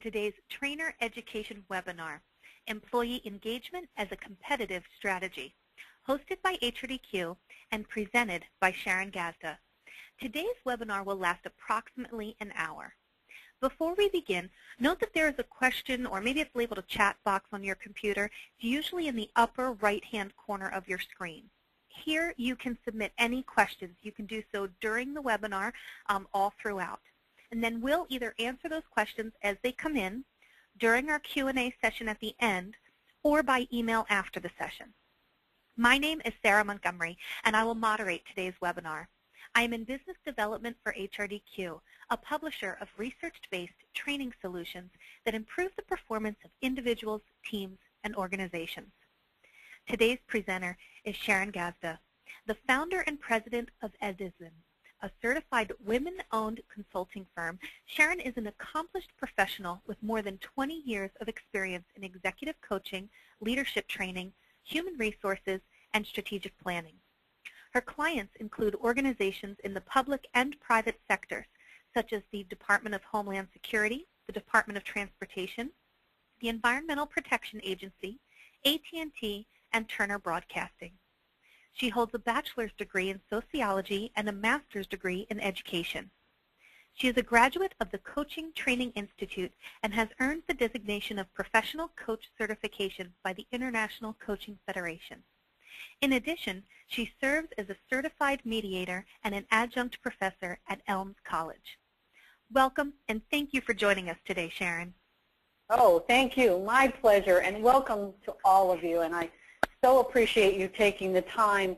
Today's Trainer Education webinar, Employee Engagement as a Competitive Strategy, hosted by HRDQ and presented by Sharon Gazda. Today's webinar will last approximately an hour. Before we begin, note that there is a question or maybe it's labeled a chat box on your computer. It's usually in the upper right-hand corner of your screen. Here you can submit any questions. You can do so during the webinar all throughout. And then we'll either answer those questions as they come in during our Q&A session at the end or by email after the session. My name is Sarah Montgomery, and I will moderate today's webinar. I am in business development for HRDQ, a publisher of research-based training solutions that improve the performance of individuals, teams, and organizations. Today's presenter is Sharon Gazda, the founder and president of Edizen, a certified women-owned consulting firm. Sharon is an accomplished professional with more than 20 years of experience in executive coaching, leadership training, human resources, and strategic planning. Her clients include organizations in the public and private sectors, such as the Department of Homeland Security, the Department of Transportation, the Environmental Protection Agency, AT&T, and Turner Broadcasting. She holds a bachelor's degree in sociology and a master's degree in education. She is a graduate of the Coaching Training Institute and has earned the designation of Professional Coach Certification by the International Coaching Federation. In addition, she serves as a certified mediator and an adjunct professor at Elms College. Welcome, and thank you for joining us today, Sharon. Oh, thank you. My pleasure, and welcome to all of you. And I so appreciate you taking the time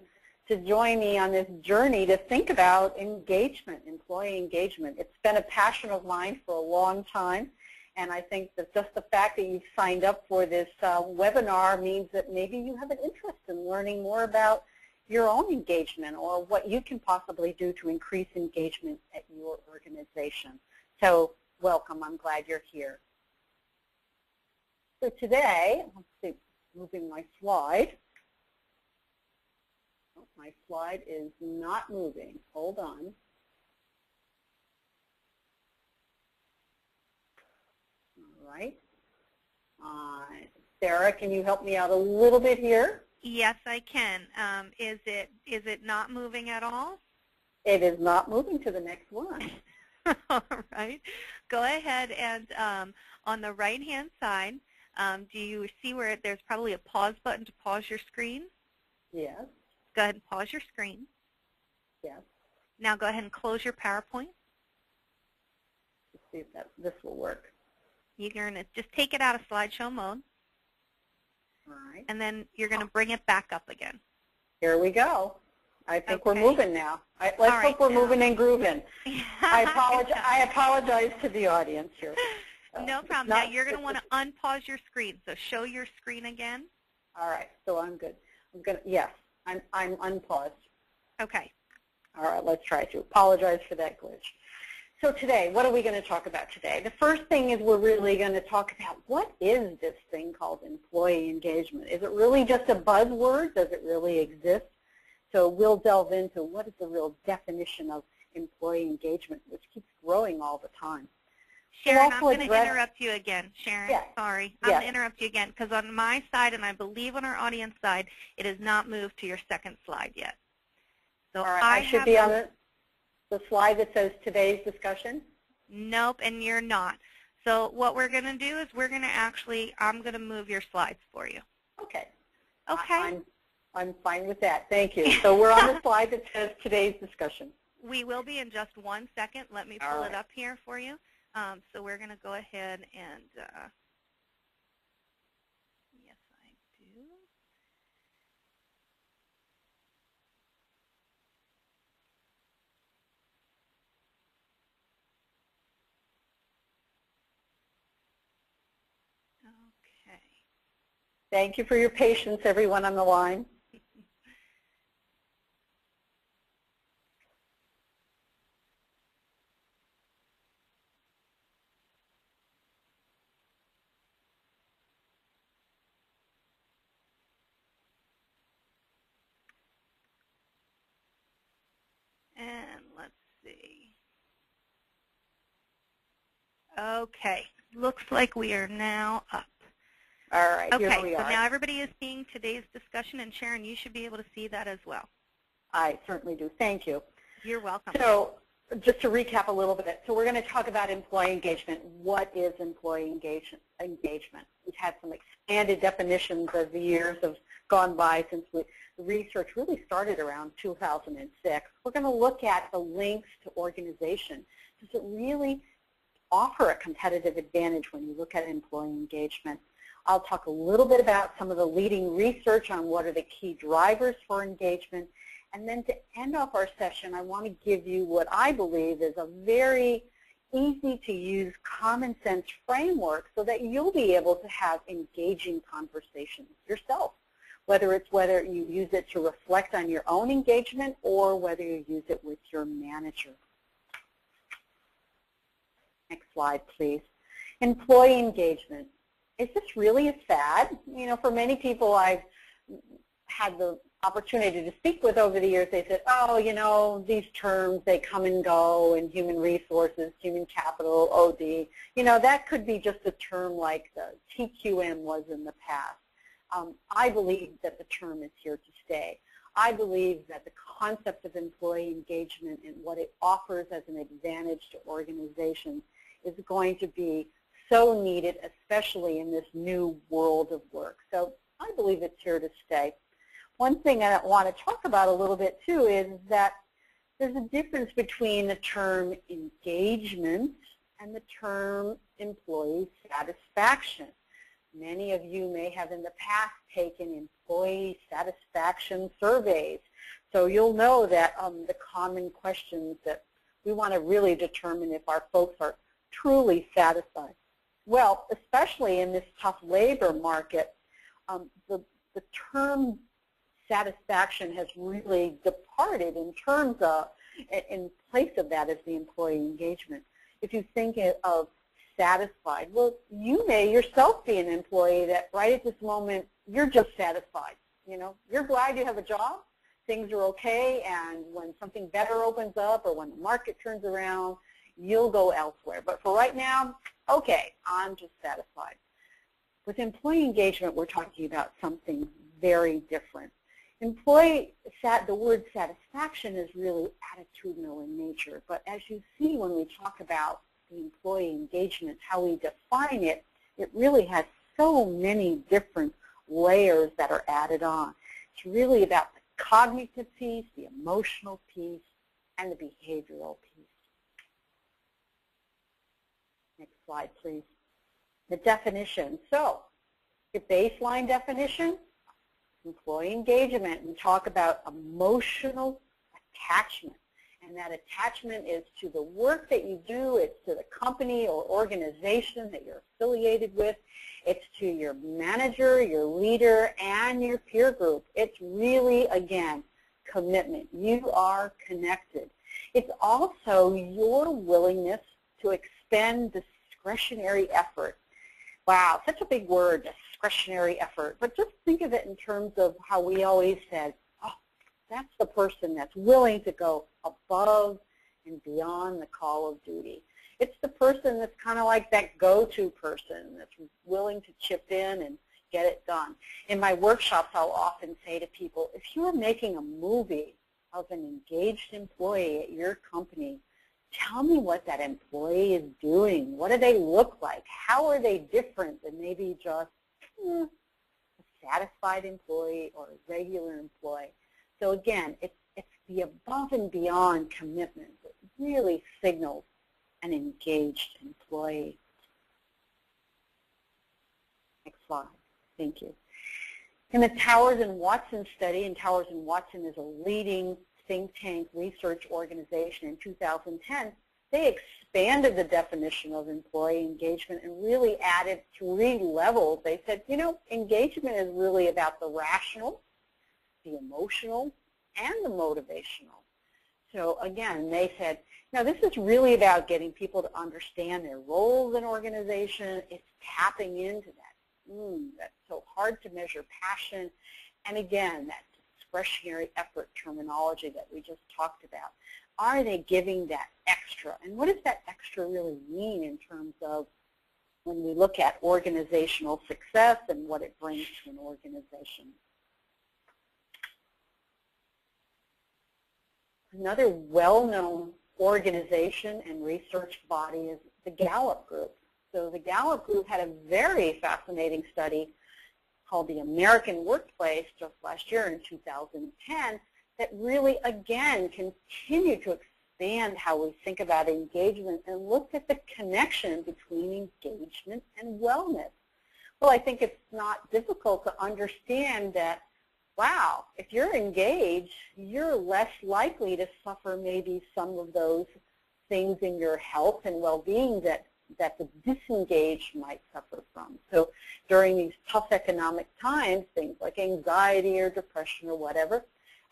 to join me on this journey to think about engagement, employee engagement. It's been a passion of mine for a long time, and I think that just the fact that you've signed up for this webinar means that maybe you have an interest in learning more about your own engagement or what you can possibly do to increase engagement at your organization. So welcome. I'm glad you're here. So today, let's see, moving my slide. Oh, my slide is not moving. Hold on. All right. Sarah, can you help me out a little bit here? Yes, I can. Is it not moving at all? It is not moving to the next one. All right. Go ahead and on the right-hand side, do you see where there's probably a pause button to pause your screen? Yes. Go ahead and pause your screen. Yes. Now go ahead and close your PowerPoint. Let's see if this will work. You're going to just take it out of slideshow mode. All right. And then you're going to bring it back up again. Here we go. I think we're Okay. moving now. Let's hope we're moving and grooving. I apologize to the audience here. No problem. Now you're going to want to unpause your screen. So show your screen again. All right. So I'm good. Yes. I'm unpaused. Okay. All right. Let's try to apologize for that glitch. So today, what are we going to talk about today? The first thing is we're really going to talk about what is this thing called employee engagement. Is it really just a buzzword? Does it really exist? So we'll delve into what is the real definition of employee engagement, which keeps growing all the time. Sharon, I'm going to interrupt you again. Sharon, yes. Sorry. I'm going to interrupt you again because on my side, and I believe on our audience side, it has not moved to your second slide yet. So all right. I should be on the slide that says today's discussion? Nope, and you're not. So what we're going to do is we're going to I'm going to move your slides for you. Okay. Okay. I'm fine with that. Thank you. So we're on the slide that says today's discussion. We will be in just 1 second. Let me pull it up here for you. So we're going to go ahead and, yes, I do. Okay. Thank you for your patience, everyone on the line. And let's see. Okay, Looks like we are now up. All right, here Okay, we so are. now everybody is seeing today's discussion, and Sharon, you should be able to see that as well. I certainly do. Thank you. You're welcome. So just to recap a little bit, so we're going to talk about employee engagement. What is employee engagement? We've had some expanded definitions as the years have gone by since the research really started around 2006. We're going to look at the links to organization. Does it really offer a competitive advantage when you look at employee engagement? I'll talk a little bit about some of the leading research on what are the key drivers for engagement. And then to end off our session, I want to give you what I believe is a very easy-to-use, common-sense framework so that you'll be able to have engaging conversations yourself, whether you use it to reflect on your own engagement or whether you use it with your manager. Next slide, please. Employee engagement. Is this really a fad? You know, for many people I've had the opportunity to speak with over the years, they said, oh, you know, these terms, they come and go in human resources, human capital, OD. You know, that could be just a term like the TQM was in the past. I believe that the term is here to stay. I believe that the concept of employee engagement and what it offers as an advantage to organizations is going to be so needed, especially in this new world of work. So I believe it's here to stay. One thing I want to talk about a little bit too is that there's a difference between the term engagement and the term employee satisfaction. Many of you may have in the past taken employee satisfaction surveys. So you'll know that the common questions that we want to really determine if our folks are truly satisfied. Well, especially in this tough labor market, the term satisfaction has really departed in terms of, in place of that is the employee engagement. If you think of satisfied, well, you may yourself be an employee that right at this moment, you're just satisfied. You know, you're glad you have a job, things are okay, and when something better opens up or when the market turns around, you'll go elsewhere. But for right now, okay, I'm just satisfied. With employee engagement, we're talking about something very different. The word satisfaction is really attitudinal in nature, but as you see when we talk about the employee engagement, how we define it, it really has so many different layers that are added on. It's really about the cognitive piece, the emotional piece, and the behavioral piece. Next slide, please. The definition. So, the baseline definition, employee engagement, and talk about emotional attachment. And that attachment is to the work that you do, it's to the company or organization that you're affiliated with, it's to your manager, your leader, and your peer group. It's really, again, commitment. You are connected. It's also your willingness to expend discretionary effort. Wow, such a big word, discretionary effort. But just think of it in terms of how we always said, oh, that's the person that's willing to go above and beyond the call of duty. It's the person that's kind of like that go-to person that's willing to chip in and get it done. In my workshops, I'll often say to people, if you're making a movie of an engaged employee at your company, tell me what that employee is doing. What do they look like? How are they different than maybe just a satisfied employee or a regular employee? So again, it's the above and beyond commitment that really signals an engaged employee. Next slide. Thank you. In the Towers and Watson study, and Towers and Watson is a leading think tank research organization in 2010, they expanded the definition of employee engagement and really added 3 levels. They said, you know, engagement is really about the rational, the emotional, and the motivational. So again, they said, now this is really about getting people to understand their roles in organization. It's tapping into that so hard to measure passion, and again, that discretionary effort terminology that we just talked about. Are they giving that extra? And what does that extra really mean in terms of when we look at organizational success and what it brings to an organization. Another well-known organization and research body is the Gallup Group. So the Gallup Group had a very fascinating study called the American Workplace just last year in 2010 that really, again, continued to expand how we think about engagement and looked at the connection between engagement and wellness. Well, I think it's not difficult to understand that, wow, if you're engaged, you're less likely to suffer maybe some of those things in your health and well-being that the disengaged might suffer from. So during these tough economic times, things like anxiety or depression or whatever.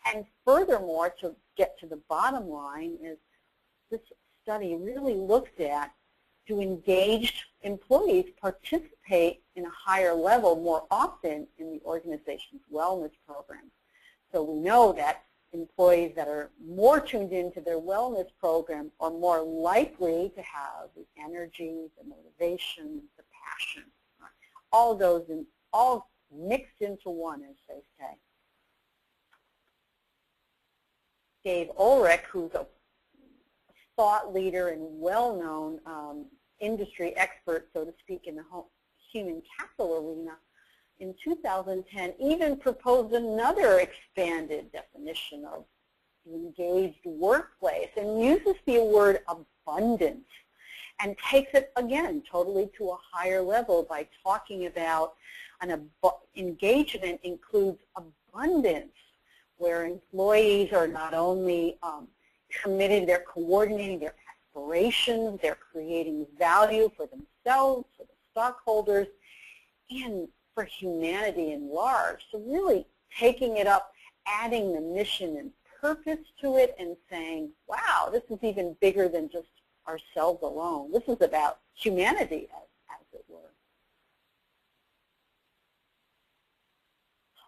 And furthermore, to get to the bottom line, is this study really looked at, do engaged employees participate in a higher level more often in the organization's wellness program? So we know that employees that are more tuned into their wellness program are more likely to have the energy, the motivation, the passion. All those all mixed into one, as they say. Dave Ulrich, who's a thought leader and well-known industry expert, so to speak, in the human capital arena, in 2010 even proposed another expanded definition of the engaged workplace and uses the word abundance and takes it, again, totally to a higher level by talking about engagement includes abundance, where employees are not only committed, they're coordinating their aspirations, they're creating value for themselves, for the stockholders, and for humanity in large. So really taking it up, adding the mission and purpose to it and saying, wow, this is even bigger than just ourselves alone. This is about humanity, as it were.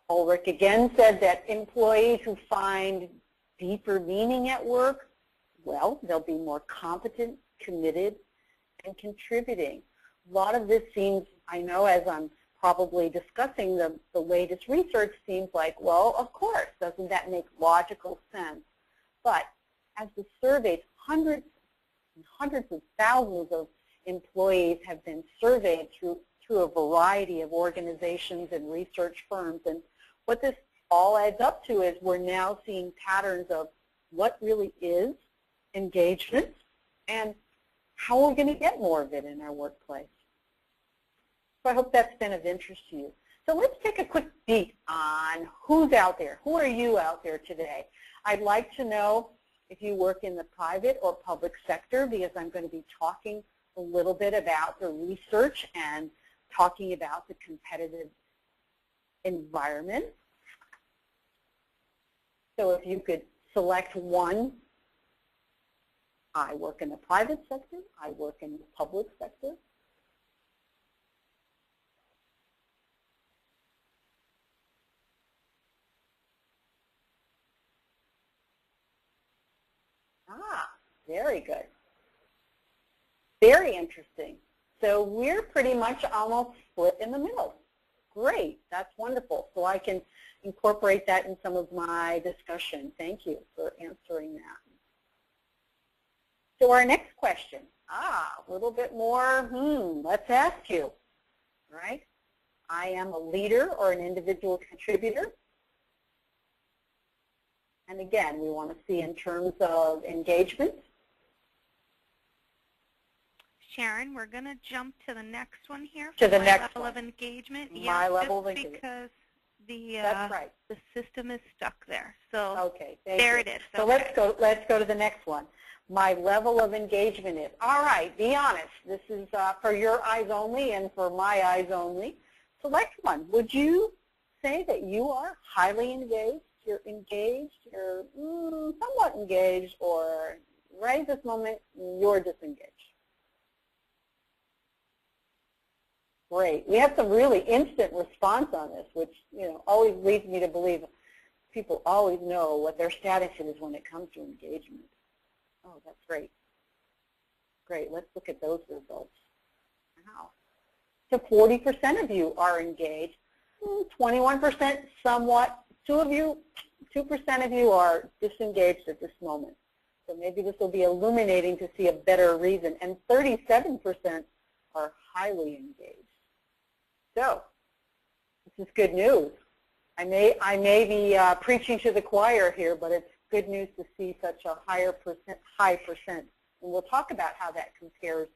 Ulrich again said that employees who find deeper meaning at work, well, they'll be more competent, committed, and contributing. A lot of this seems, I know as I'm probably discussing the latest research, seems like, well, of course, doesn't that make logical sense? But as the surveys, hundreds and hundreds of thousands of employees have been surveyed through a variety of organizations and research firms, and what this all adds up to is we're now seeing patterns of what really is engagement and how we're going to get more of it in our workplace. So I hope that's been of interest to you. So let's take a quick beat on who's out there. Who are you out there today? I'd like to know if you work in the private or public sector, because I'm going to be talking a little bit about the research and talking about the competitive environment. So if you could select one, I work in the private sector, I work in the public sector. Ah, very good. Very interesting. So we're pretty much almost split in the middle. Great, that's wonderful. So I can incorporate that in some of my discussion. Thank you for answering that. So our next question, a little bit more, let's ask you, right? I am a leader or an individual contributor. And again, we want to see in terms of engagement. Sharon, we're going to jump to the next one here. To the next level one. of engagement. My level of engagement. Because the That's right. the system is stuck there. So okay, there it is. So okay. let's go to the next one. My level of engagement is, all right, be honest. This is for your eyes only and for my eyes only. Select one. Would you say that you are highly engaged? You're engaged, you're somewhat engaged, or right at this moment, you're disengaged? Great. We have some really instant response on this, which always leads me to believe people always know what their status is when it comes to engagement. Oh, that's great. Great. Let's look at those results. Wow. to 40% of you are engaged. 21% somewhat. 2% of you are disengaged at this moment. So maybe this will be illuminating to see a better reason. And 37% are highly engaged. So this is good news. I may be preaching to the choir here, but it's good news to see such a high percent. And we'll talk about how that compares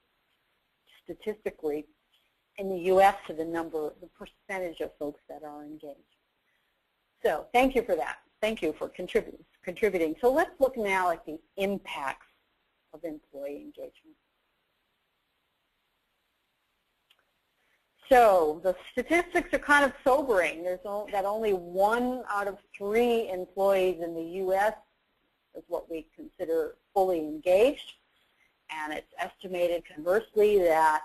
statistically in the U.S. to the percentage of folks that are engaged. So thank you for that. Thank you for contributing. So let's look now at the impacts of employee engagement. So the statistics are kind of sobering. There's that only 1 out of 3 employees in the U.S. is what we consider fully engaged. And it's estimated, conversely, that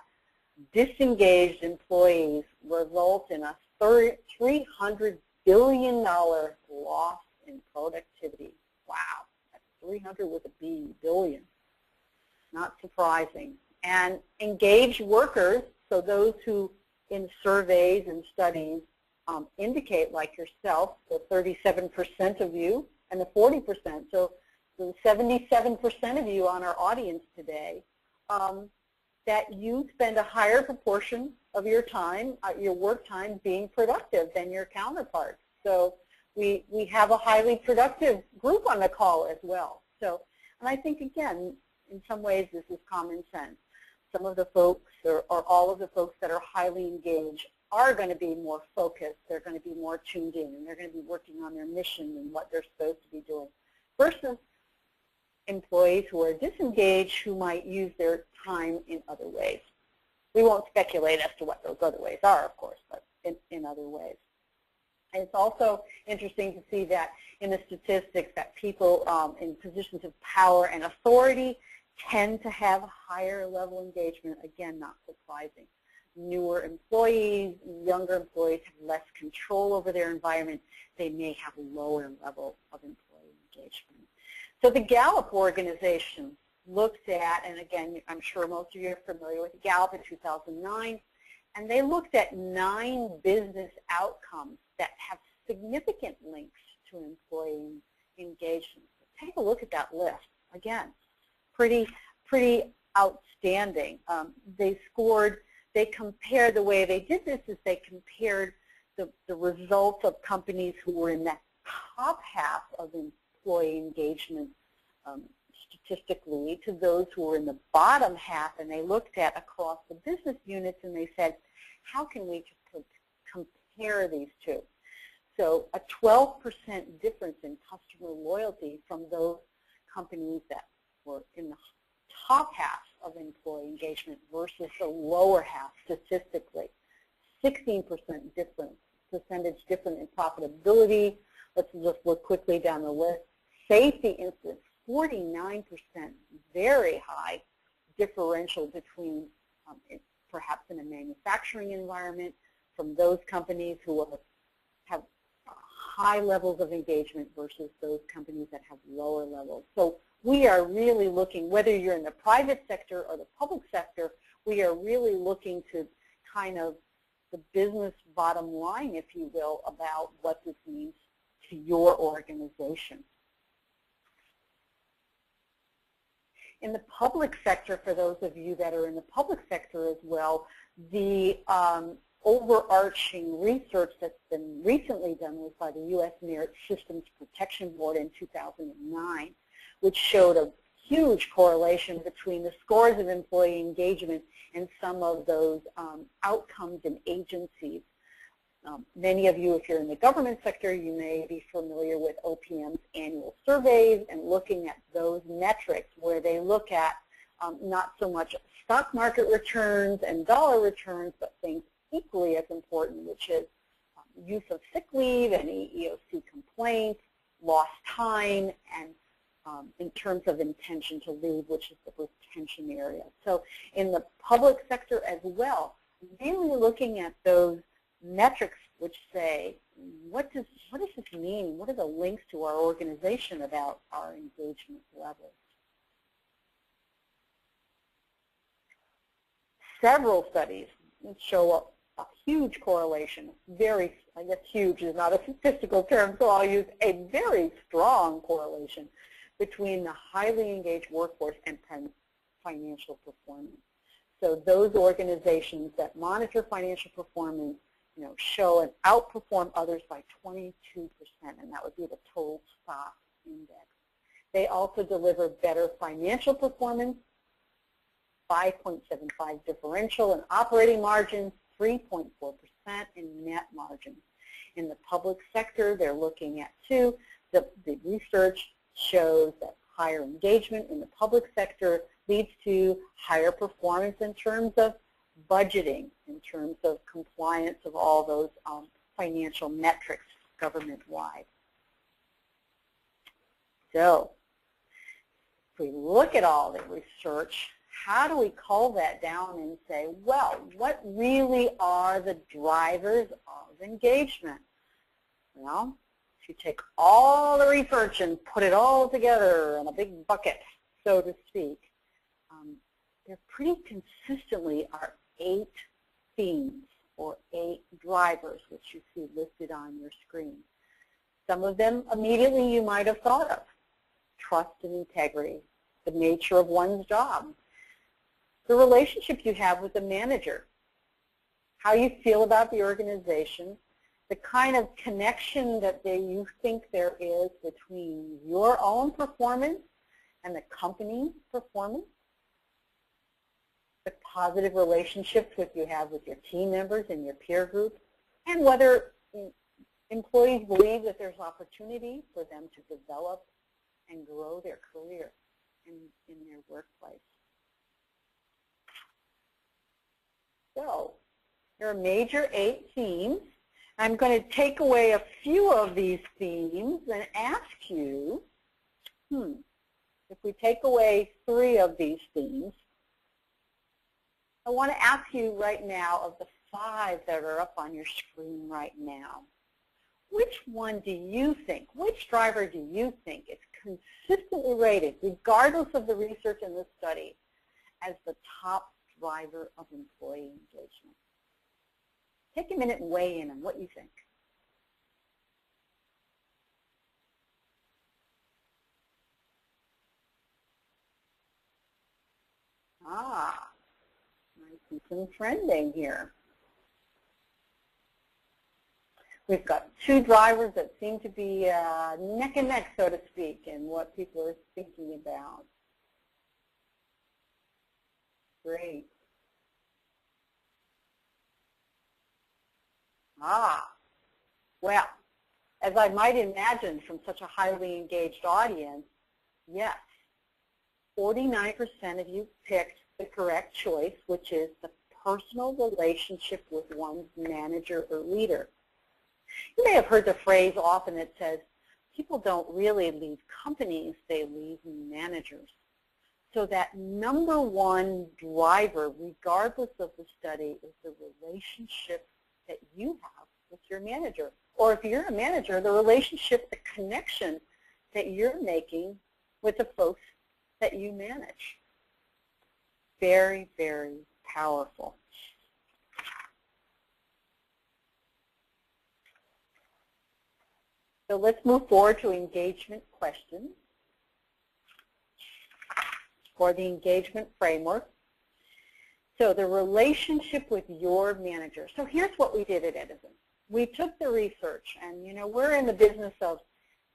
disengaged employees result in a $300 billion loss in productivity. Wow, that's 300 with a B, billion. Not surprising. And engaged workers, so those who in surveys and studies indicate, like yourself, the 37% of you and the 40%, so the 77% of you on our audience today, that you spend a higher proportion of your time, your work time, being productive than your counterparts. So we have a highly productive group on the call as well. So, and I think, again, in some ways this is common sense. Some of the folks, or all of the folks that are highly engaged, are going to be more focused. They're going to be more tuned in, and they're going to be working on their mission and what they're supposed to be doing, versus employees who are disengaged, who might use their time in other ways. We won't speculate as to what those other ways are, of course, but in other ways. And it's also interesting to see that in the statistics that people in positions of power and authority tend to have higher level engagement. Again, not surprising. Newer employees, younger employees have less control over their environment. They may have a lower level of employee engagement. So the Gallup organization looked at, and again, I'm sure most of you are familiar with Gallup in 2009, and they looked at 9 business outcomes that have significant links to employee engagement. Take a look at that list. Again, pretty outstanding. They compared, the way they did this is they compared the results of companies who were in that top half of employee engagement statistically to those who were in the bottom half, and they looked at across the business units, and they said, how can we compare these two? So a 12% difference in customer loyalty from those companies that were in the top half of employee engagement versus the lower half statistically. 16% percentage difference in profitability. Let's just look quickly down the list. Safety incidents, 49%, very high differential between perhaps in a manufacturing environment from those companies who have high levels of engagement versus those companies that have lower levels. So we are really looking, whether you're in the private sector or the public sector, we are really looking to kind of the business bottom line, if you will, about what this means to your organization. In the public sector, for those of you that are in the public sector as well, the overarching research that's been recently done was by the U.S. Merit Systems Protection Board in 2009, which showed a huge correlation between the scores of employee engagement and some of those outcomes in agencies. Many of you, if you're in the government sector, you may be familiar with OPM's annual surveys and looking at those metrics where they look at not so much stock market returns and dollar returns, but things equally as important, which is use of sick leave, any EOC complaints, lost time, and in terms of intention to leave, which is the retention area. So in the public sector as well, really looking at those metrics which say, what does this mean? What are the links to our organization about our engagement levels? Several studies, show a huge correlation. Very, I guess huge is not a statistical term, so I'll use a very strong correlation between the highly engaged workforce and financial performance. So those organizations that monitor financial performance, show and outperform others by 22%, and that would be the total stock index. They also deliver better financial performance, 5.75 differential in operating margins, 3.4% in net margins. In the public sector, they're looking at too. The research shows that higher engagement in the public sector leads to higher performance in terms of budgeting, in terms of compliance of all those financial metrics government-wide. So, if we look at all the research, how do we cull that down and say, well, what really are the drivers of engagement? Well, if you take all the research and put it all together in a big bucket, so to speak, there pretty consistently are 8 themes or 8 drivers, which you see listed on your screen. Some of them immediately you might have thought of: trust and integrity, the nature of one's job, the relationship you have with the manager, how you feel about the organization, the kind of connection that you think there is between your own performance and the company's performance, the positive relationships that you have with your team members and your peer group, and whether employees believe that there's opportunity for them to develop and grow their career in their workplace. So there are major 8 themes. I'm going to take away a few of these themes and ask you, if we take away 3 of these themes, I want to ask you right now, of the 5 that are up on your screen right now, which one do you think, which driver do you think is consistently rated, regardless of the research in this study, as the top driver of employee engagement? Take a minute and weigh in on what you think. I see some trending here. We've got 2 drivers that seem to be neck and neck, so to speak, in what people are thinking about. Great. Well, as I might imagine from such a highly engaged audience, yes, 49% of you picked the correct choice, which is the personal relationship with one's manager or leader. You may have heard the phrase often that says, people don't really leave companies, they leave managers. So that number 1 driver, regardless of the study, is the relationship that you have with your manager. Or if you're a manager, the relationship, the connection that you're making with the folks that you manage. Very, very powerful. So let's move forward to engagement questions for the engagement framework. So the relationship with your manager. So here's what we did at Edizen. We took the research, and we're in the business of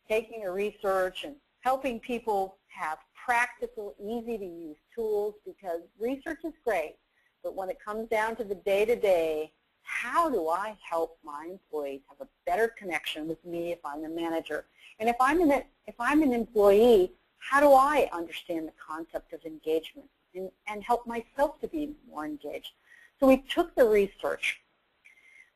taking the research and helping people have practical, easy-to-use tools, because research is great, but when it comes down to the day-to-day, how do I help my employees have a better connection with me if I'm the manager? And if I'm an employee, how do I understand the concept of engagement and help myself to be more engaged? So we took the research.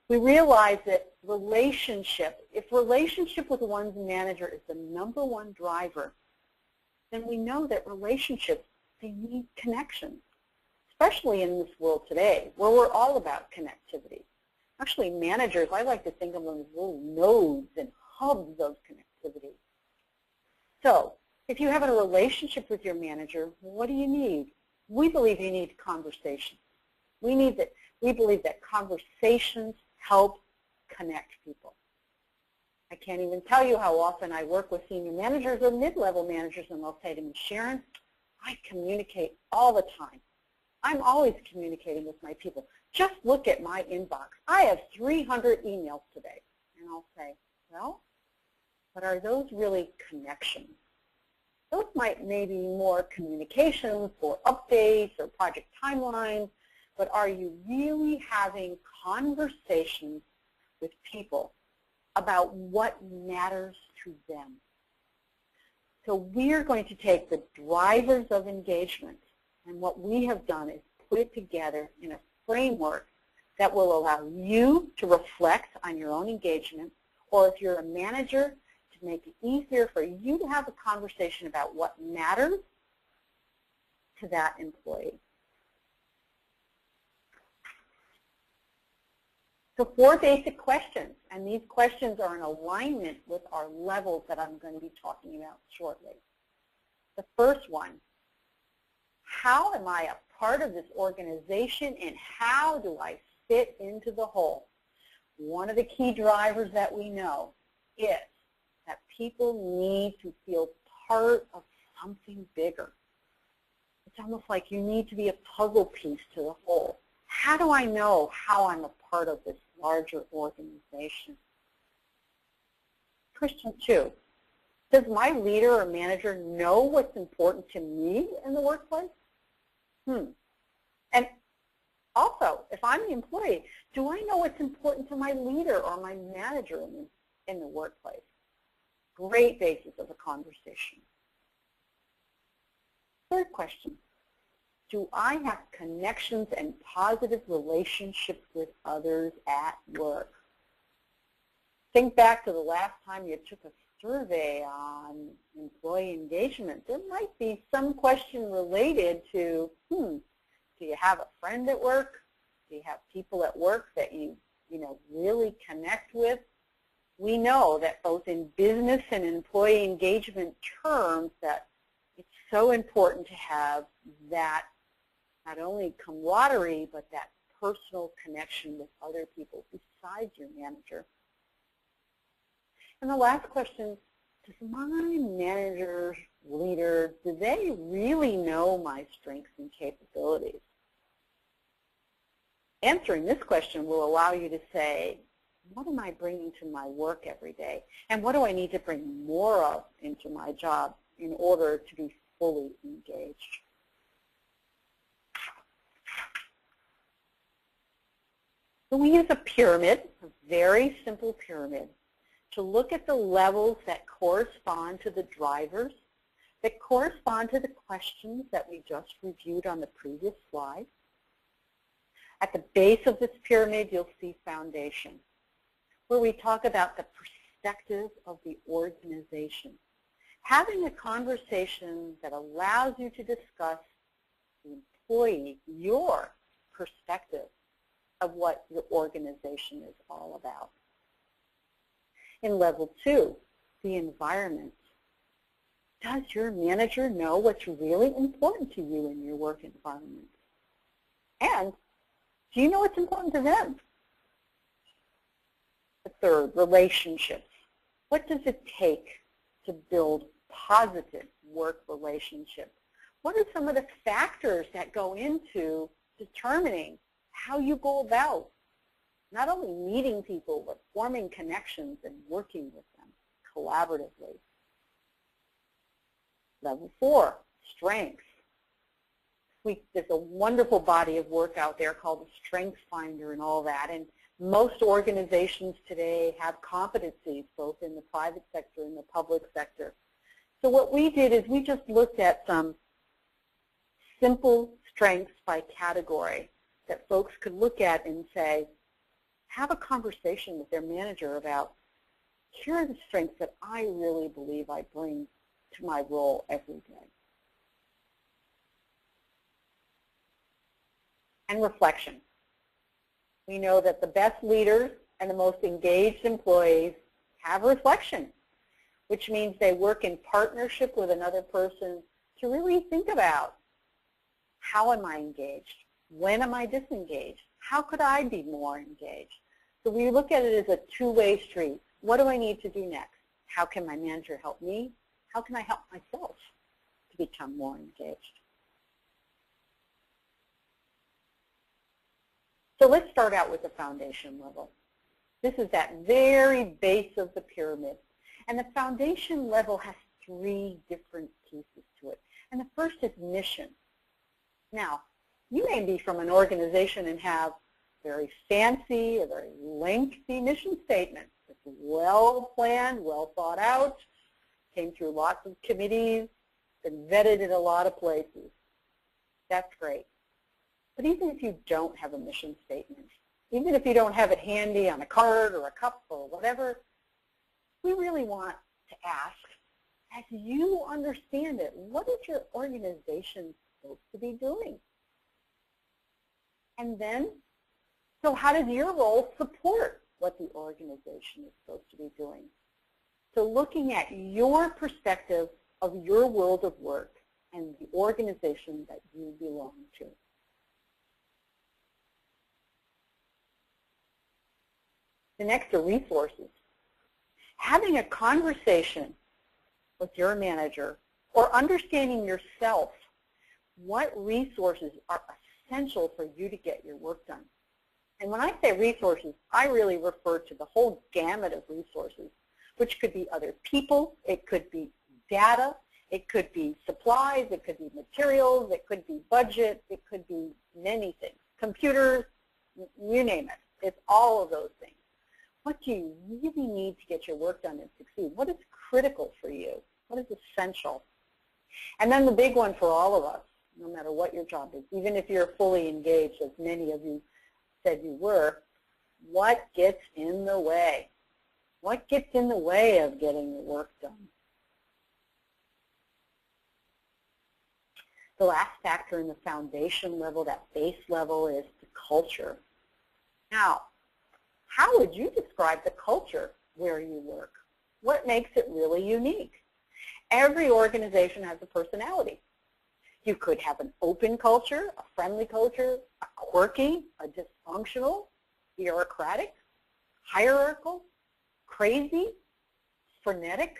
We realized that if relationship with one's manager is the number 1 driver, then we know that relationships, they need connection, especially in this world today where we're all about connectivity. Actually, managers, I like to think of them as little nodes and hubs of connectivity. So if you have a relationship with your manager, what do you need? We believe you need conversation. We believe that conversations help connect people. I can't even tell you how often I work with senior managers or mid-level managers, and they'll say to me, Sharon, I communicate all the time. I'm always communicating with my people. Just look at my inbox. I have 300 emails today. And I'll say, well, but are those really connections? Those might maybe more communications or updates or project timelines, but are you really having conversations with people about what matters to them? So we're going to take the drivers of engagement, and what we have done is put it together in a framework that will allow you to reflect on your own engagement, or if you're a manager, to make it easier for you to have a conversation about what matters to that employee. So 4 basic questions, and these questions are in alignment with our levels that I'm going to be talking about shortly. The first one, how am I a part of this organization and how do I fit into the whole? One of the key drivers that we know is that people need to feel part of something bigger. It's almost like you need to be a puzzle piece to the whole. How do I know how I'm a part of this larger organization? Question 2, does my leader or manager know what's important to me in the workplace? And also, if I'm the employee, do I know what's important to my leader or my manager in the workplace? Great basis of a conversation. Third question, do I have connections and positive relationships with others at work? Think back to the last time you took a survey on employee engagement. There might be some question related to, do you have a friend at work? Do you have people at work that you really connect with? We know that both in business and employee engagement terms that it's so important to have that not only camaraderie, but that personal connection with other people besides your manager. And the last question, does my manager, leader, do they really know my strengths and capabilities? Answering this question will allow you to say, what am I bringing to my work every day? And what do I need to bring more of into my job in order to be fully engaged? So we use a pyramid, a very simple pyramid, to look at the levels that correspond to the drivers, that correspond to the questions that we just reviewed on the previous slide. At the base of this pyramid, you'll see foundation, where we talk about the perspective of the organization. Having a conversation that allows you to discuss the employee, your perspective of what your organization is all about. In level 2, the environment. Does your manager know what's really important to you in your work environment? And do you know what's important to them? The third, relationships. What does it take to build positive work relationships? What are some of the factors that go into determining how you go about not only meeting people, but forming connections and working with them collaboratively? Level 4, strengths. There's a wonderful body of work out there called the Strengths Finder and all that, and most organizations today have competencies both in the private sector and the public sector. So what we did is we just looked at some simple strengths by category that folks could look at and say, have a conversation with their manager about, here are the strengths that I really believe I bring to my role every day. And reflection. We know that the best leaders and the most engaged employees have reflection, which means they work in partnership with another person to really think about, how am I engaged? When am I disengaged? How could I be more engaged? So we look at it as a two-way street. What do I need to do next? How can my manager help me? How can I help myself to become more engaged? So let's start out with the foundation level. This is that very base of the pyramid. And the foundation level has three different pieces to it. And the first is mission. Now, you may be from an organization and have very fancy, a very lengthy mission statement. It's well planned, well thought out, came through lots of committees, been vetted in a lot of places. That's great. But even if you don't have a mission statement, even if you don't have it handy on a card or a cup or whatever, we really want to ask, as you understand it, what is your organization supposed to be doing? And then, so how does your role support what the organization is supposed to be doing? So looking at your perspective of your world of work and the organization that you belong to. The next are resources. Having a conversation with your manager or understanding yourself what resources are essential for you to get your work done. And when I say resources, I really refer to the whole gamut of resources, which could be other people, it could be data, it could be supplies, it could be materials, it could be budget, it could be many things. Computers, you name it. It's all of those things. What do you really need to get your work done and succeed? What is critical for you? What is essential? And then the big one for all of us, no matter what your job is, even if you're fully engaged, as many of you said you were, what gets in the way? What gets in the way of getting your work done? The last factor in the foundation level, that base level, is the culture. Now, how would you describe the culture where you work? What makes it really unique? Every organization has a personality. You could have an open culture, a friendly culture, a quirky, a dysfunctional, bureaucratic, hierarchical, crazy, frenetic.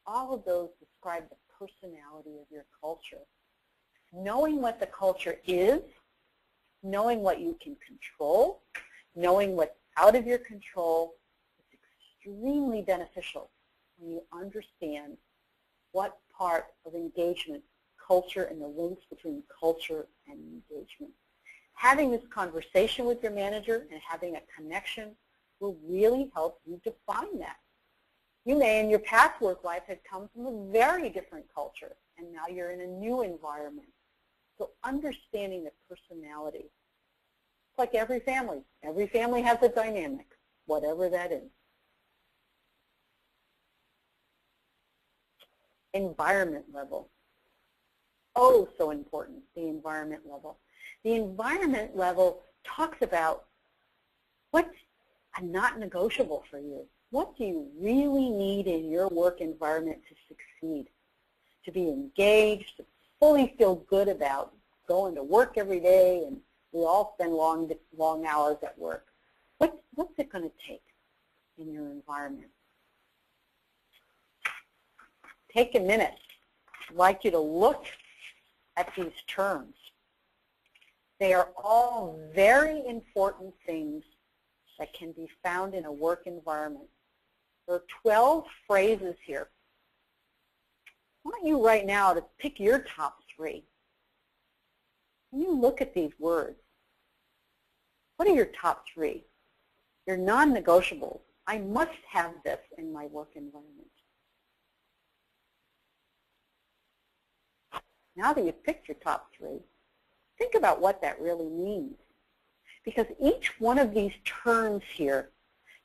All of those describe the personality of your culture. Knowing what the culture is, knowing what you can control, knowing what's out of your control is extremely beneficial when you understand what part of engagement, culture, and the links between culture and engagement. Having this conversation with your manager and having a connection will really help you define that. You may, in your past work life, have come from a very different culture, and now you're in a new environment. So understanding the personality. It's like every family. Every family has a dynamic, whatever that is. Environment level. Oh, so important, the environment level. The environment level talks about what's not negotiable for you. What do you really need in your work environment to succeed, to be engaged, to fully feel good about going to work every day, and we all spend long hours at work. What's it going to take in your environment? Take a minute. I'd like you to look at these terms. They are all very important things that can be found in a work environment. There are 12 phrases here. I want you right now to pick your top 3. When you look at these words, what are your top 3? Your non-negotiables. I must have this in my work environment. Now that you've picked your top 3, think about what that really means. Because each one of these terms here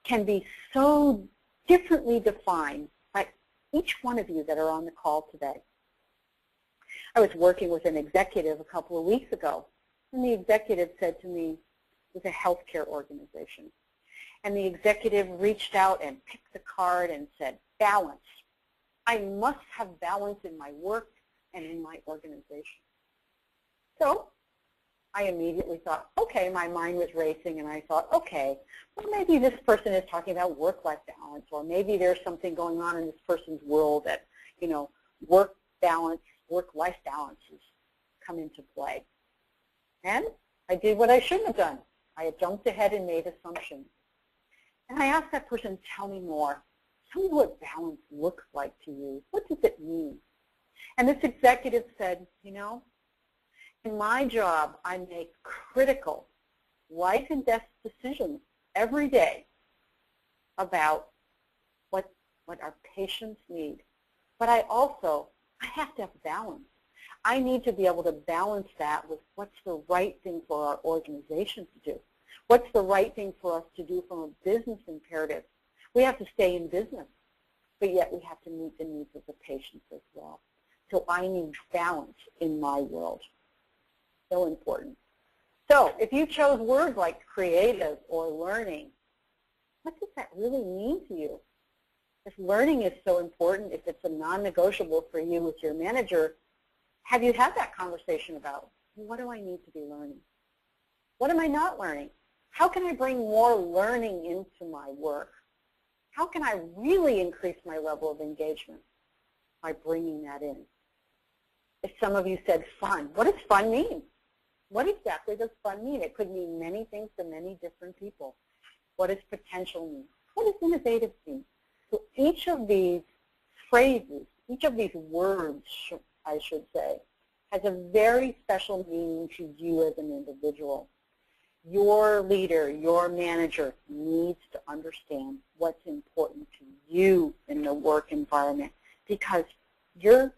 can be so differently defined by each one of you that are on the call today. I was working with an executive a couple of weeks ago, and the executive said to me, it was a healthcare organization, and the executive reached out and picked the card and said, balance. I must have balance in my work and in my organization. So I immediately thought, okay, my mind was racing, and I thought, okay, well, maybe this person is talking about work-life balance, or maybe there's something going on in this person's world that, you know, work balance, work-life balances come into play. And I did what I shouldn't have done. I had jumped ahead and made assumptions. And I asked that person, tell me more. Tell me what balance looks like to you. What does it mean? And this executive said, you know, in my job, I make critical life and death decisions every day about what our patients need. But I have to have balance. I need to be able to balance that with what's the right thing for our organization to do. What's the right thing for us to do from a business imperative? We have to stay in business, but yet we have to meet the needs of the patients as well. So I need balance in my world. So important. So if you chose words like creative or learning, what does that really mean to you? If learning is so important, if it's a non-negotiable for you with your manager, have you had that conversation about, what do I need to be learning? What am I not learning? How can I bring more learning into my work? How can I really increase my level of engagement by bringing that in? If some of you said fun, what does fun mean? What exactly does fun mean? It could mean many things to many different people. What does potential mean? What does innovative mean? So each of these phrases, each of these words, I should say, has a very special meaning to you as an individual. Your leader, your manager needs to understand what's important to you in the work environment because you're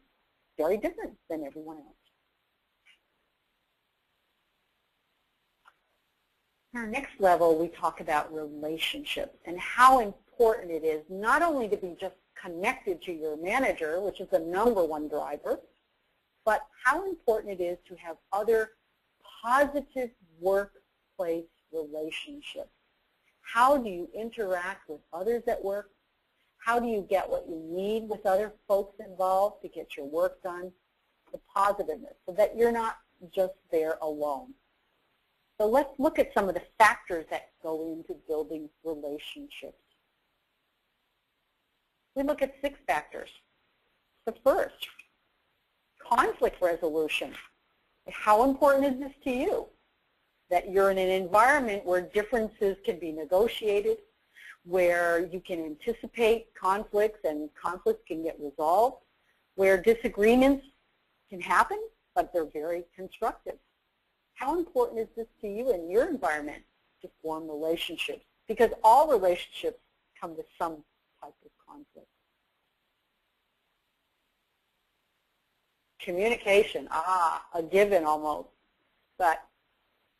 very different than everyone else. In our next level, we talk about relationships and how important it is not only to be just connected to your manager, which is the #1 driver, but how important it is to have other positive workplace relationships. How do you interact with others at work? How do you get what you need with other folks involved to get your work done? The positiveness, so that you're not just there alone. So let's look at some of the factors that go into building relationships. We look at 6 factors. The first, conflict resolution. How important is this to you? That you're in an environment where differences can be negotiated, where you can anticipate conflicts and conflicts can get resolved, where disagreements can happen, but they're very constructive. How important is this to you in your environment to form relationships? Because all relationships come with some type of conflict. Communication, a given almost. But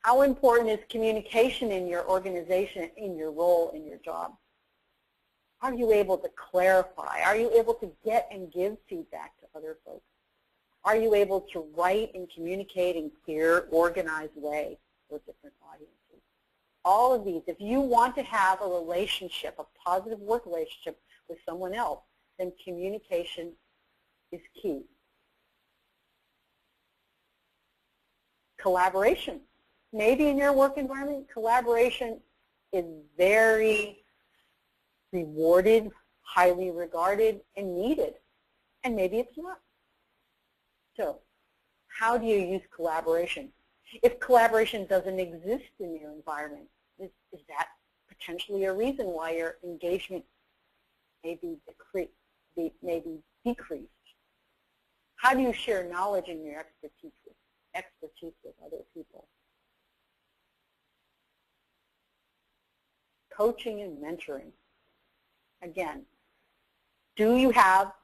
how important is communication in your organization, in your role, in your job? Are you able to clarify? Are you able to get and give feedback to other folks? Are you able to write and communicate in clear, organized way with different audiences? All of these, if you want to have a relationship, a positive work relationship with someone else, then communication is key. Collaboration. Maybe in your work environment, collaboration is very rewarded, highly regarded, and needed. And maybe it's not. So how do you use collaboration? If collaboration doesn't exist in your environment, is that potentially a reason why your engagement may be decreased? How do you share knowledge and your expertise with other people? Coaching and mentoring. Again, do you have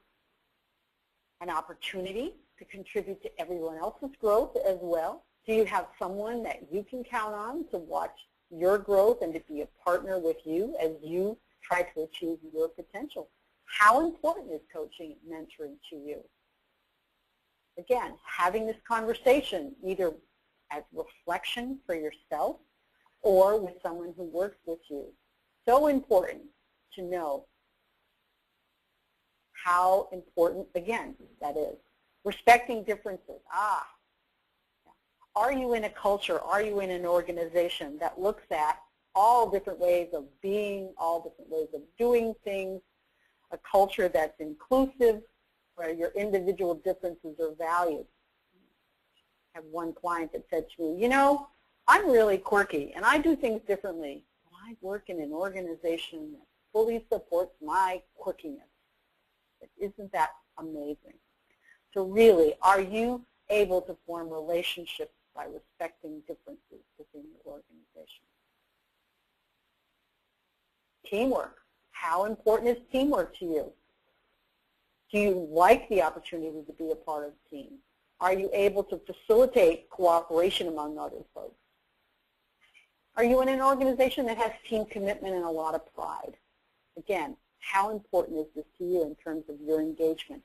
an opportunity to contribute to everyone else's growth as well? Do you have someone that you can count on to watch your growth and to be a partner with you as you try to achieve your potential? How important is coaching and mentoring to you? Again, having this conversation either as reflection for yourself or with someone who works with you. So important to know how important, again, that is. Respecting differences. Are you in a culture, are you in an organization that looks at all different ways of being, all different ways of doing things, a culture that's inclusive, where your individual differences are valued? I have one client that said to me, you know, I'm really quirky and I do things differently. I work in an organization that fully supports my quirkiness. Isn't that amazing? So really, are you able to form relationships by respecting differences within your organization? Teamwork. How important is teamwork to you? Do you like the opportunity to be a part of a team? Are you able to facilitate cooperation among other folks? Are you in an organization that has team commitment and a lot of pride? Again, how important is this to you in terms of your engagement?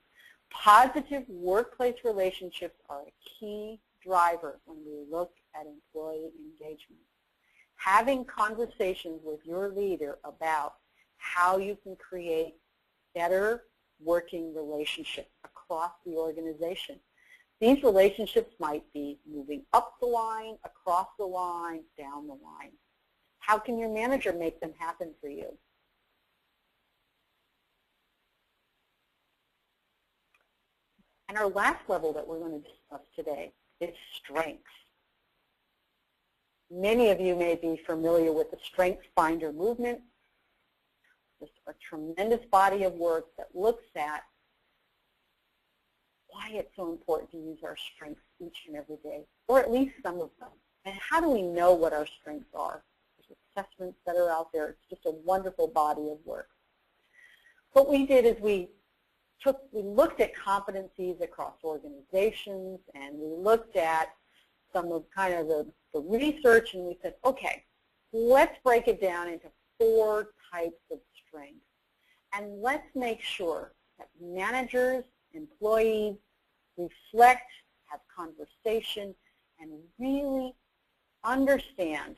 Positive workplace relationships are a key driver when we look at employee engagement. Having conversations with your leader about how you can create better working relationships across the organization. These relationships might be moving up the line, across the line, down the line. How can your manager make them happen for you? And our last level that we're going to discuss today is strengths. Many of you may be familiar with the Strengths Finder movement. It's a tremendous body of work that looks at why it's so important to use our strengths each and every day, or at least some of them. And how do we know what our strengths are? There's assessments that are out there. It's just a wonderful body of work. What we did is we looked at competencies across organizations, and we looked at some of kind of the research, and we said, okay, let's break it down into 4 types of strengths. And let's make sure that managers, employees reflect, have conversation, and really understand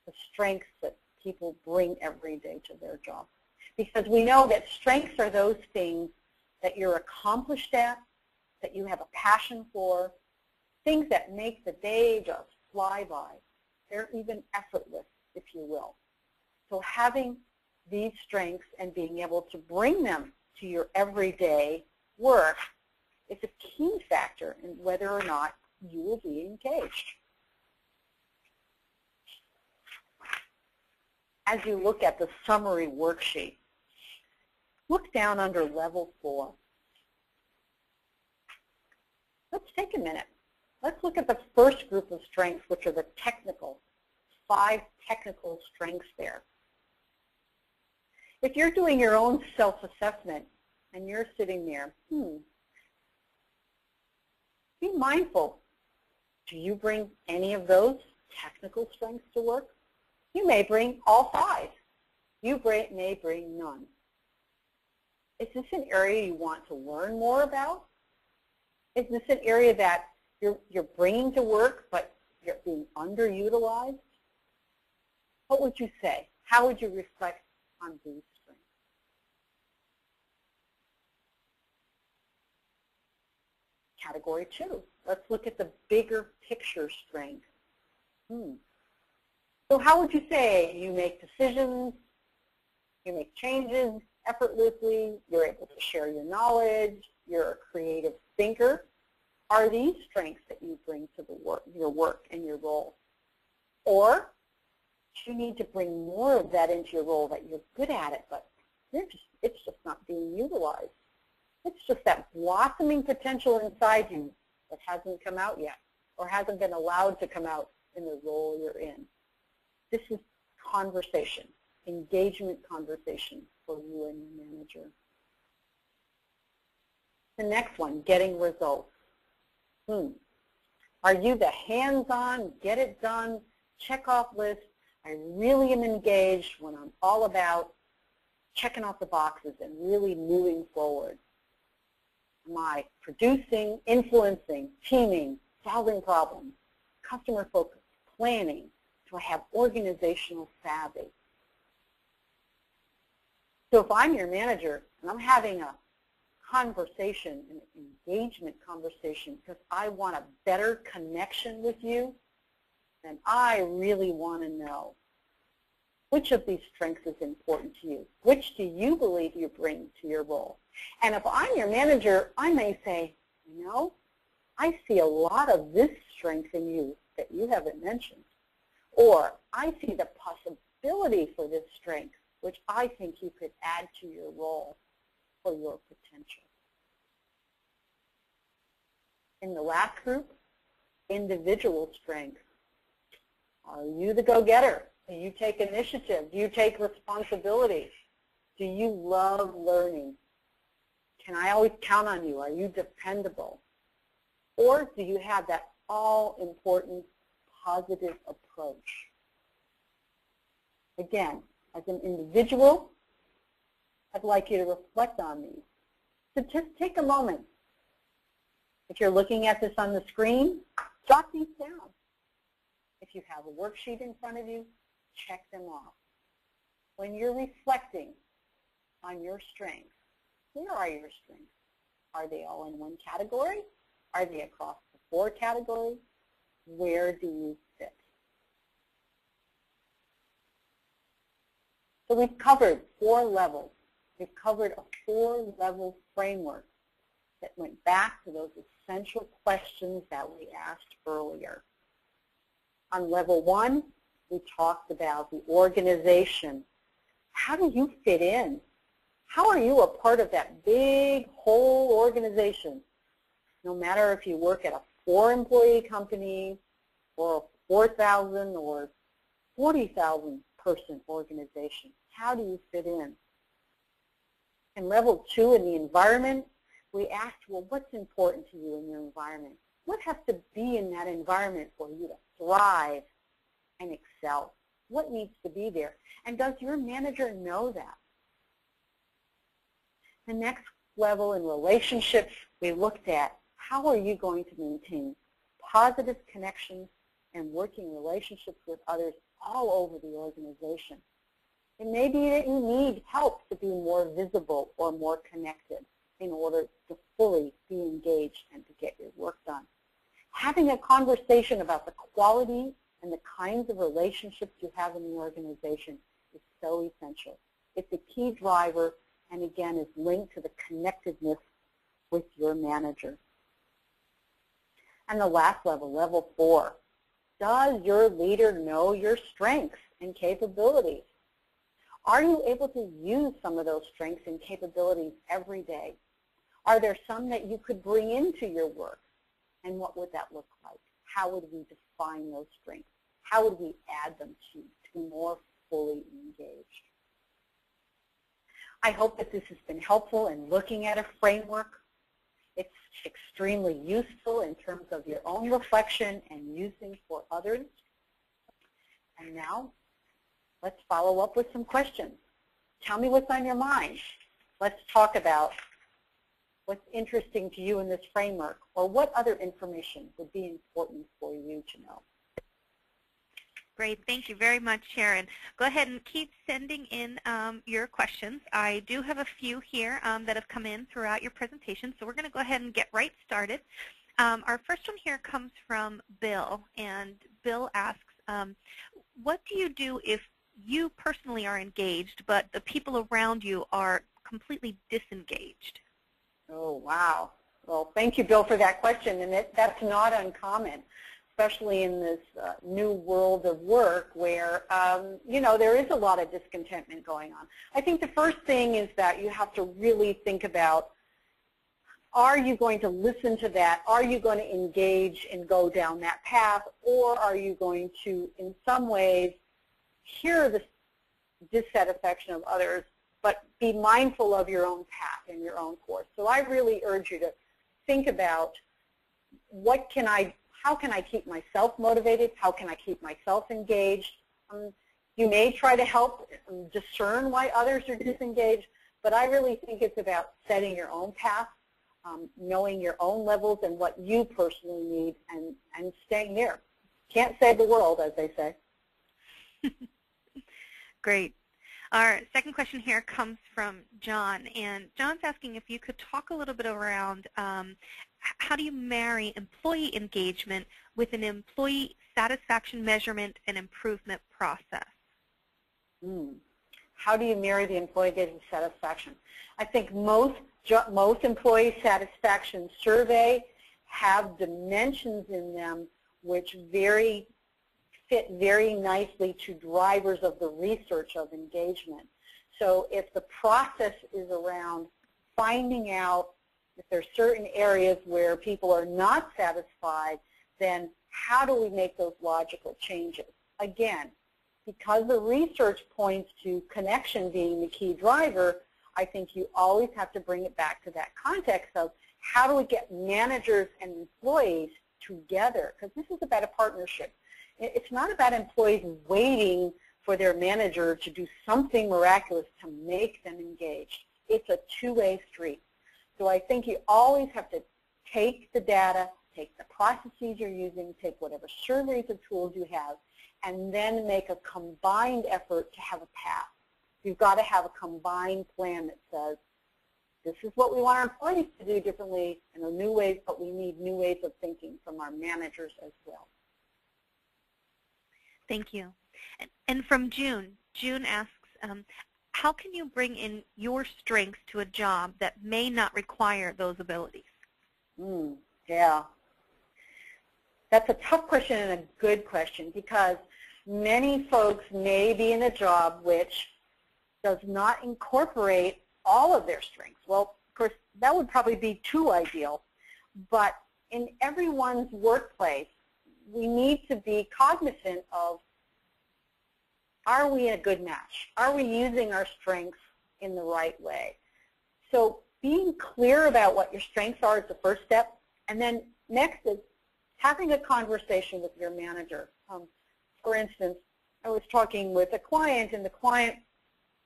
the strengths that people bring every day to their job. Because we know that strengths are those things that you're accomplished at, that you have a passion for, things that make the day just fly by. They're even effortless, if you will. So having these strengths and being able to bring them to your everyday work is a key factor in whether or not you will be engaged. As you look at the summary worksheet, look down under level 4. Let's take a minute. Let's look at the first group of strengths, which are the technical, 5 technical strengths there. If you're doing your own self-assessment and you're sitting there, be mindful. Do you bring any of those technical strengths to work? You may bring all 5. You may bring none. Is this an area you want to learn more about? Is this an area that you're bringing to work but you're being underutilized? What would you say? How would you reflect on these strengths? Category 2. Let's look at the bigger picture strength. So how would you say you make decisions, you make changes effortlessly, you're able to share your knowledge, you're a creative thinker? Are these strengths that you bring to your work and your role? Or do you need to bring more of that into your role, that you're good at it, but it's just not being utilized? It's just that blossoming potential inside you that hasn't come out yet or hasn't been allowed to come out in the role you're in. This is conversation, engagement conversation for you and your manager. The next one, getting results. Are you the hands-on, get it done, check off list? I really am engaged when I'm all about checking off the boxes and really moving forward. Am I producing, influencing, teaming, solving problems, customer focus, planning? Do I have organizational savvy? So if I'm your manager and I'm having a conversation, an engagement conversation, because I want a better connection with you, then I really want to know which of these strengths is important to you. Which do you believe you bring to your role? And if I'm your manager, I may say, you know, I see a lot of this strength in you that you haven't mentioned. Or I see the possibility for this strength, which I think you could add to your role for your potential. In the last group, individual strengths. Are you the go-getter? Do you take initiative? Do you take responsibility? Do you love learning? Can I always count on you? Are you dependable? Or do you have that all-important positive approach? Again, as an individual, I'd like you to reflect on these. So just take a moment. If you're looking at this on the screen, jot these down. If you have a worksheet in front of you, check them off. When you're reflecting on your strengths, where are your strengths? Are they all in one category? Are they across the 4 categories? Where do you fit? So we've covered 4 levels. We've covered a 4-level framework that went back to those essential questions that we asked earlier. On level 1, we talked about the organization. How do you fit in? How are you a part of that big whole organization? No matter if you work at a 4-employee company or a 4,000 or 40,000 person organization, how do you fit in? In level 2, in the environment, we asked, well, what's important to you in your environment? What has to be in that environment for you to thrive and excel? What needs to be there? And does your manager know that? The next level in relationships, we looked at how are you going to maintain positive connections and working relationships with others all over the organization. It may be that you need help to be more visible or more connected in order to fully be engaged and to get your work done. Having a conversation about the quality and the kinds of relationships you have in the organization is so essential. It's a key driver and, again, is linked to the connectedness with your manager. And the last level, level 4, does your leader know your strengths and capabilities? Are you able to use some of those strengths and capabilities every day? Are there some that you could bring into your work? And what would that look like? How would we define those strengths? How would we add them to be more fully engaged? I hope that this has been helpful in looking at a framework. It's extremely useful in terms of your own reflection and using for others. And now, let's follow up with some questions. Tell me what's on your mind. Let's talk about what's interesting to you in this framework, or what other information would be important for you to know. Great. Thank you very much, Sharon. Go ahead and keep sending in your questions. I do have a few here that have come in throughout your presentation, so we're going to go ahead and get right started. Our first one here comes from Bill, and Bill asks, what do you do if you personally are engaged, but the people around you are completely disengaged? Oh, wow. Well, thank you, Bill, for that question, and that's not uncommon, especially in this new world of work where, you know, there is a lot of discontentment going on. I think the first thing is that you have to really think about, are you going to listen to that? Are you going to engage and go down that path? Or are you going to, in some ways, hear the dissatisfaction of others, but be mindful of your own path and your own course? So I really urge you to think about how can I keep myself motivated? How can I keep myself engaged? You may try to help discern why others are disengaged, but I really think it's about setting your own path, knowing your own levels and what you personally need, and staying there. Can't save the world, as they say. Great. Our second question here comes from John, and John's asking if you could talk a little bit around how do you marry employee engagement with an employee satisfaction measurement and improvement process? How do you marry the employee engagement satisfaction? I think most employee satisfaction survey have dimensions in them which fit very nicely to drivers of the research of engagement. So if the process is around finding out if there are certain areas where people are not satisfied, then how do we make those logical changes? Again, because the research points to connection being the key driver, I think you always have to bring it back to that context of how do we get managers and employees together, because this is about a partnership. It's not about employees waiting for their manager to do something miraculous to make them engaged. It's a two-way street. So I think you always have to take the data, take the processes you're using, take whatever surveys or tools you have, and then make a combined effort to have a path. You've got to have a combined plan that says, this is what we want our employees to do differently in new ways, but we need new ways of thinking from our managers as well. Thank you. And from June, June asks, how can you bring in your strengths to a job that may not require those abilities? Yeah. That's a tough question and a good question, because many folks may be in a job which does not incorporate all of their strengths. Well, of course, that would probably be too ideal. But in everyone's workplace, we need to be cognizant of, are we a good match? Are we using our strengths in the right way? So being clear about what your strengths are is the first step. And then next is having a conversation with your manager. For instance, I was talking with a client, and the client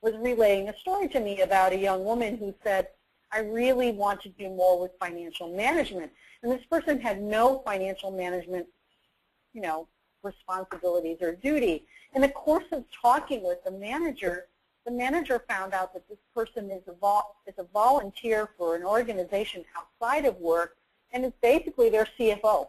was relaying a story to me about a young woman who said, I really want to do more with financial management. And this person had no financial management, responsibilities or duty. In the course of talking with the manager found out that this person is a volunteer for an organization outside of work, and is basically their CFO.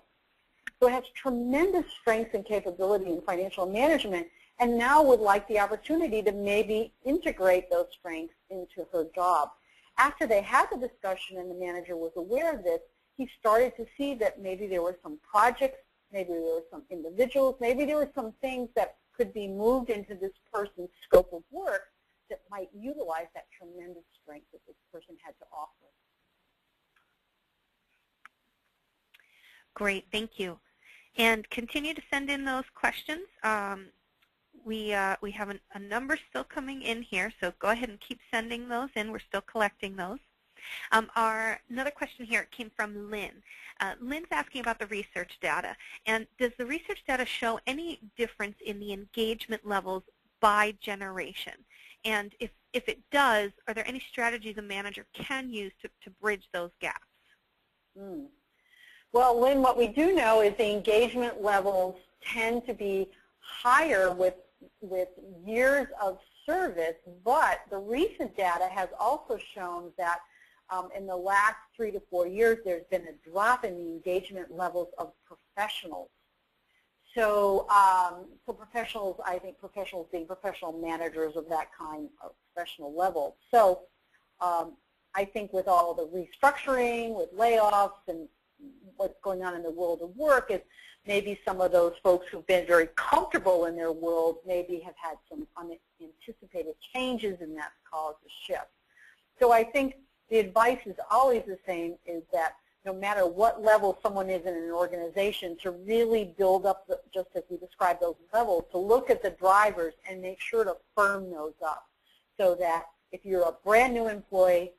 So it has tremendous strengths and capability in financial management, and now would like the opportunity to maybe integrate those strengths into her job. After they had the discussion and the manager was aware of this, he started to see that maybe there were some projects, maybe there were some individuals, maybe there were some things that could be moved into this person's scope of work that might utilize that tremendous strength that this person had to offer. Great, thank you. And continue to send in those questions. We have a number still coming in here, so go ahead and keep sending those in. We're still collecting those. Another question here came from Lynn. Lynn's asking about the research data. And does the research data show any difference in the engagement levels by generation? And if it does, are there any strategies a manager can use to bridge those gaps? Well, Lynn, what we do know is the engagement levels tend to be higher with years of service, but the recent data has also shown that in the last 3 to 4 years, there's been a drop in the engagement levels of professionals. So, professionals, I think professionals being professional managers of that kind of professional level. So, I think with all the restructuring, with layoffs, and what's going on in the world of work, is maybe some of those folks who've been very comfortable in their world maybe have had some unanticipated changes, and that's caused a shift. So I think the advice is always the same, is that no matter what level someone is in an organization, to really build up, just as we described those levels, to look at the drivers and make sure to firm those up, so that if you're a brand new employee,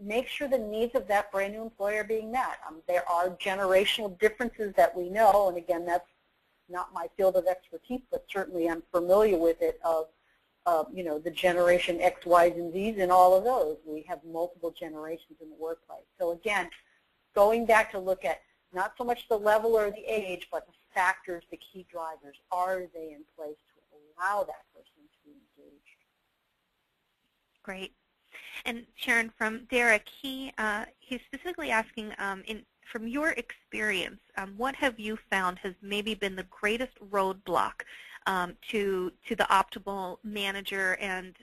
make sure the needs of that brand new employee are being met. There are generational differences that we know, and again, that's not my field of expertise, but certainly I'm familiar with it, of the generation X, Y's, and Z's, and all of those. We have multiple generations in the workplace. So again, going back to look at not so much the level or the age, but the factors, the key drivers. Are they in place to allow that person to be engaged? Great. And Sharon, from Derek, he's specifically asking, from your experience, what have you found has maybe been the greatest roadblock to the optimal manager and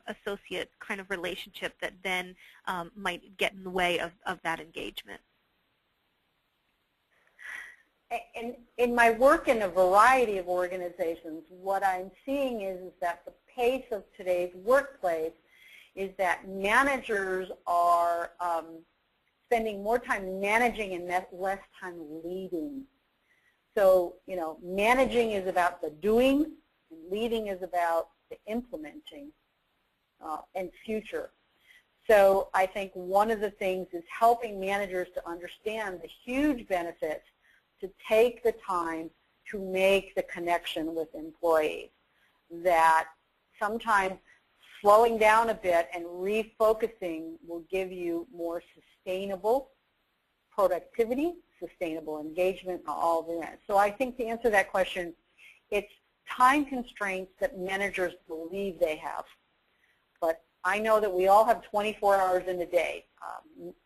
associate kind of relationship that then might get in the way of that engagement? In my work in a variety of organizations, what I'm seeing is that the pace of today's workplace is that managers are spending more time managing and less time leading. So, you know, managing is about the doing, and leading is about the implementing and future. So I think one of the things is helping managers to understand the huge benefits to take the time to make the connection with employees, that sometimes slowing down a bit and refocusing will give you more sustainable productivity, sustainable engagement, and all of that. So I think to answer that question, it's time constraints that managers believe they have. But I know that we all have 24 hours in a day.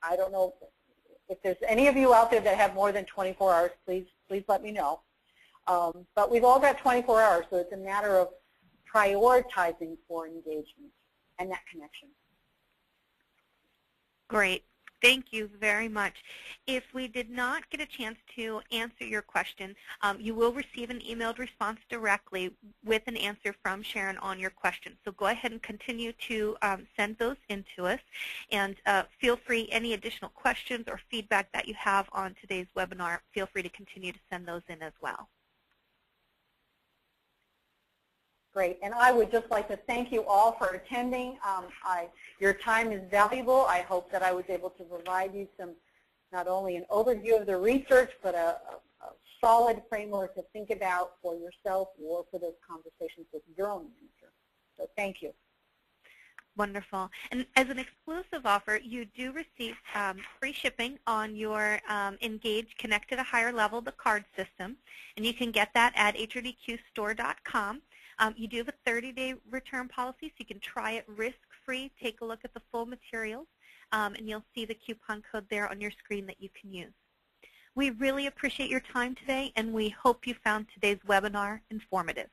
I don't know if there's any of you out there that have more than 24 hours, please let me know. But we've all got 24 hours, so it's a matter of prioritizing for engagement and that connection. Great. Thank you very much. If we did not get a chance to answer your question, you will receive an emailed response directly with an answer from Sharon on your question. So go ahead and continue to send those in to us. And feel free, any additional questions or feedback that you have on today's webinar, feel free to continue to send those in as well. Great, and I would just like to thank you all for attending. Your time is valuable. I hope that I was able to provide you some, not only an overview of the research, but a solid framework to think about for yourself or for those conversations with your own manager. So thank you. Wonderful. And as an exclusive offer, you do receive free shipping on your Engage Connect at a Higher Level, the card system, and you can get that at HRDQstore.com. You do have a 30-day return policy, so you can try it risk-free, take a look at the full materials, and you'll see the coupon code there on your screen that you can use. We really appreciate your time today, and we hope you found today's webinar informative.